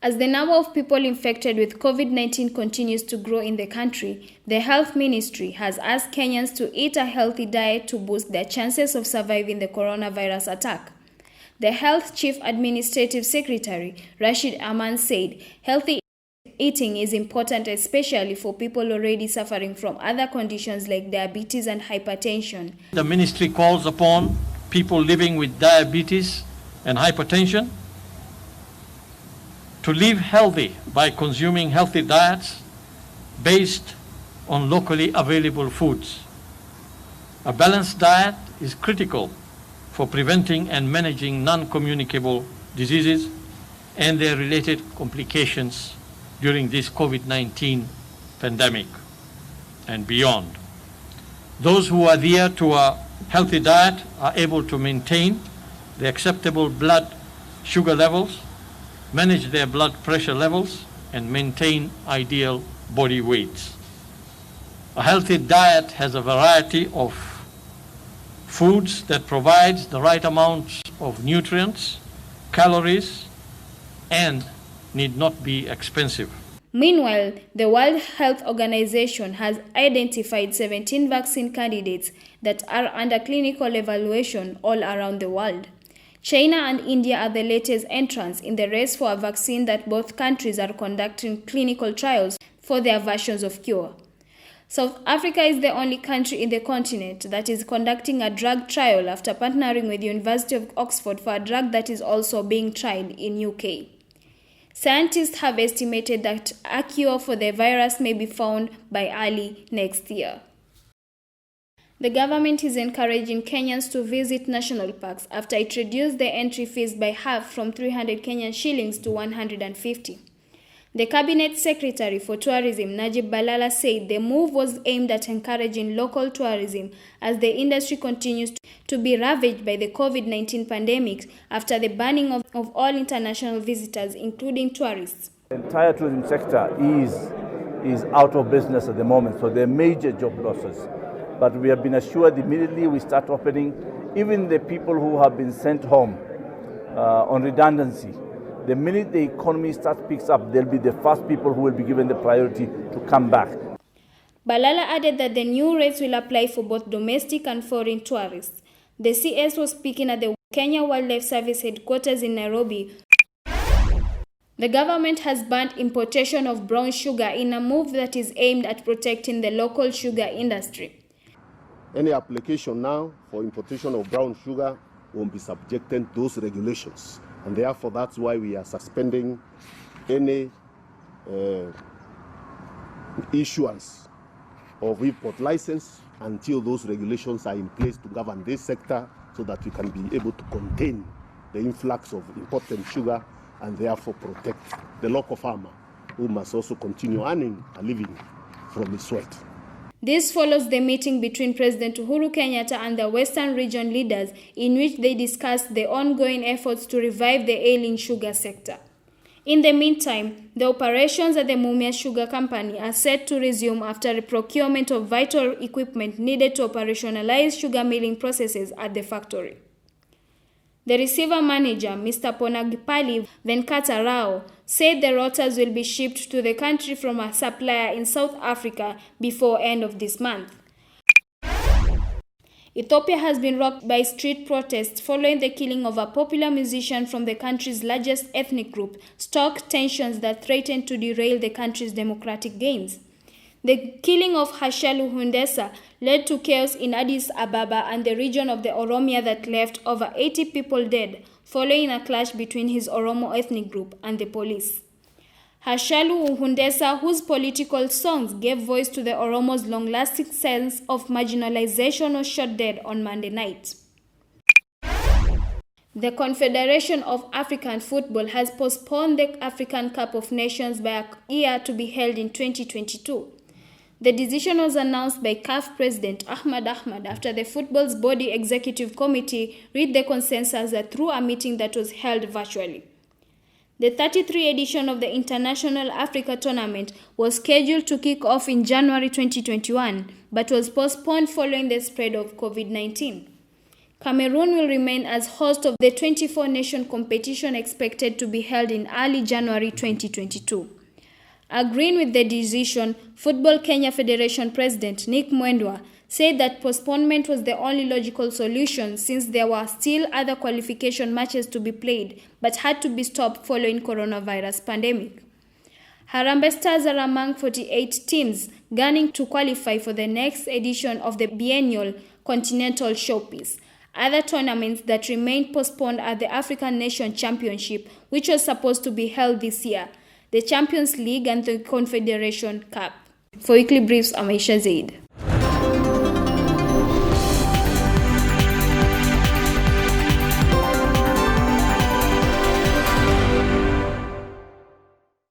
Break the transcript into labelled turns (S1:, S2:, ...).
S1: As the number of people infected with COVID-19 continues to grow in the country, the Health Ministry has asked Kenyans to eat a healthy diet to boost their chances of surviving the coronavirus attack. The Health Chief Administrative Secretary, Rashid Aman, said healthy eating is important, especially for people already suffering from other conditions like diabetes and hypertension.
S2: The ministry calls upon people living with diabetes and hypertension to live healthy by consuming healthy diets based on locally available foods. A balanced diet is critical for preventing and managing non-communicable diseases and their related complications during this COVID-19 pandemic and beyond. Those who adhere to a healthy diet are able to maintain the acceptable blood sugar levels, manage their blood pressure levels, and maintain ideal body weights. A healthy diet has a variety of foods that provides the right amounts of nutrients, calories, and need not be expensive.
S1: Meanwhile, the World Health Organization has identified 17 vaccine candidates that are under clinical evaluation all around the world. China and India are the latest entrants in the race for a vaccine that both countries are conducting clinical trials for their versions of cure. South Africa is the only country in the continent that is conducting a drug trial after partnering with the University of Oxford for a drug that is also being tried in UK. Scientists have estimated that a cure for the virus may be found by early next year. The government is encouraging Kenyans to visit national parks after it reduced the entry fees by half from 300 Kenyan shillings to 150. The Cabinet Secretary for Tourism, Najib Balala, said the move was aimed at encouraging local tourism as the industry continues to be ravaged by the COVID-19 pandemic after the banning of all international visitors, including tourists.
S3: The entire tourism sector is out of business at the moment, so there are major job losses. But we have been assured immediately we start opening, even the people who have been sent home on redundancy, the minute the economy picks up, they'll be the first people who will be given the priority to come back.
S1: Balala added that the new rates will apply for both domestic and foreign tourists. The CS was speaking at the Kenya Wildlife Service headquarters in Nairobi. The government has banned importation of brown sugar in a move that is aimed at protecting the local sugar industry.
S4: Any application now for importation of brown sugar won't be subjected to those regulations. And therefore, that's why we are suspending any issuance of import license until those regulations are in place to govern this sector so that we can be able to contain the influx of imported sugar and therefore protect the local farmer who must also continue earning a living from his sweat.
S1: This follows the meeting between President Uhuru Kenyatta and the Western region leaders in which they discussed the ongoing efforts to revive the ailing sugar sector. In the meantime, the operations at the Mumia Sugar Company are set to resume after the procurement of vital equipment needed to operationalize sugar milling processes at the factory. The receiver manager, Mr. Ponagipali Venkata Rao, said the rotters will be shipped to the country from a supplier in South Africa before end of this month. Ethiopia has been rocked by street protests following the killing of a popular musician from the country's largest ethnic group, stoked tensions that threatened to derail the country's democratic gains. The killing of Hachalu Hundessa led to chaos in Addis Ababa and the region of the Oromia that left over 80 people dead following a clash between his Oromo ethnic group and the police. Hachalu Hundessa, whose political songs gave voice to the Oromo's long-lasting sense of marginalization, was shot dead on Monday night. The Confederation of African Football has postponed the African Cup of Nations by a year to be held in 2022. The decision was announced by CAF President Ahmad after the football's body executive committee reached the consensus through a meeting that was held virtually. The 33rd edition of the International Africa Tournament was scheduled to kick off in January 2021, but was postponed following the spread of COVID-19. Cameroon will remain as host of the 24-nation competition expected to be held in early January 2022. Agreeing with the decision, Football Kenya Federation President Nick Mwendwa said that postponement was the only logical solution since there were still other qualification matches to be played but had to be stopped following coronavirus pandemic. Harambee Stars are among 48 teams gunning to qualify for the next edition of the biennial Continental Showpiece. Other tournaments that remained postponed are the African Nation Championship, which was supposed to be held this year, the Champions League and the Confederation Cup. For Weekly Briefs, I'm Aisha Zaid.